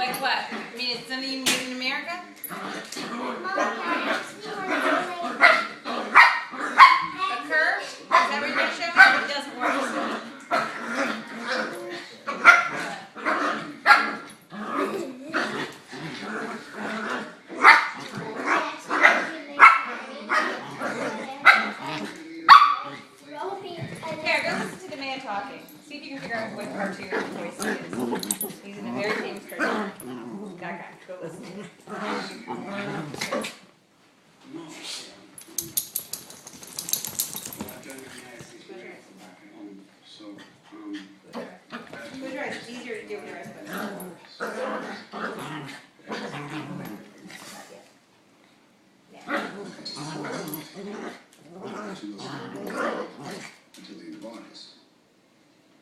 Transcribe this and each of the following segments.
Like what? I mean, it's something you made in America? A curve? Is that what you're going to show me? It doesn't work. Here, go listen to the man talking. See if you can figure out what cartoon voice he is. He's in a very famous cartoon. That guy. Go listen to him. Close your eyes. It's easier to do with your eyes closed. Until the advance.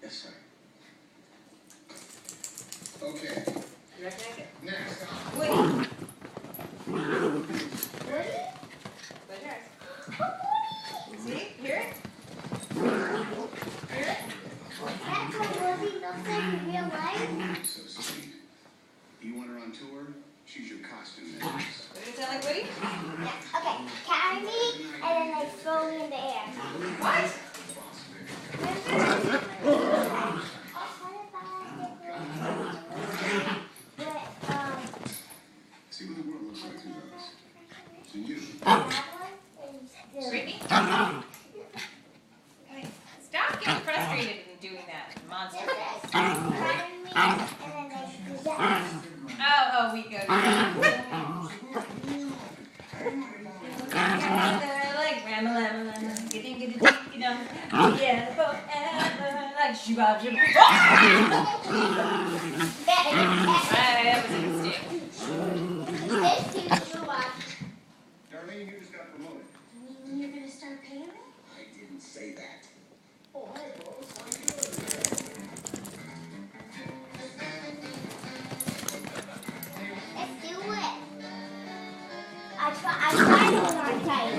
Yes, sir. Okay. You recognize it? Next. Woody. Woody? Close your eyes. See? Hear it? Hear it? So sweet. You want her on tour? She's your costume man. Does it sound like Woody? Okay, carry me and then like throw me in the air. What? See what the world looks like through those. To you. Brittany? Hey, stop getting frustrated and doing that monster face. Oh, we go like Ramalama, getting together forever, like Shubab. That was a mistake. Darlene, you just got promoted. You're gonna start paying me? I didn't say that. Oh, hey, boss. Let's do it. I tried to tight.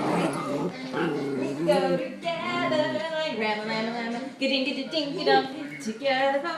We go together like Ramalama, getting together forever.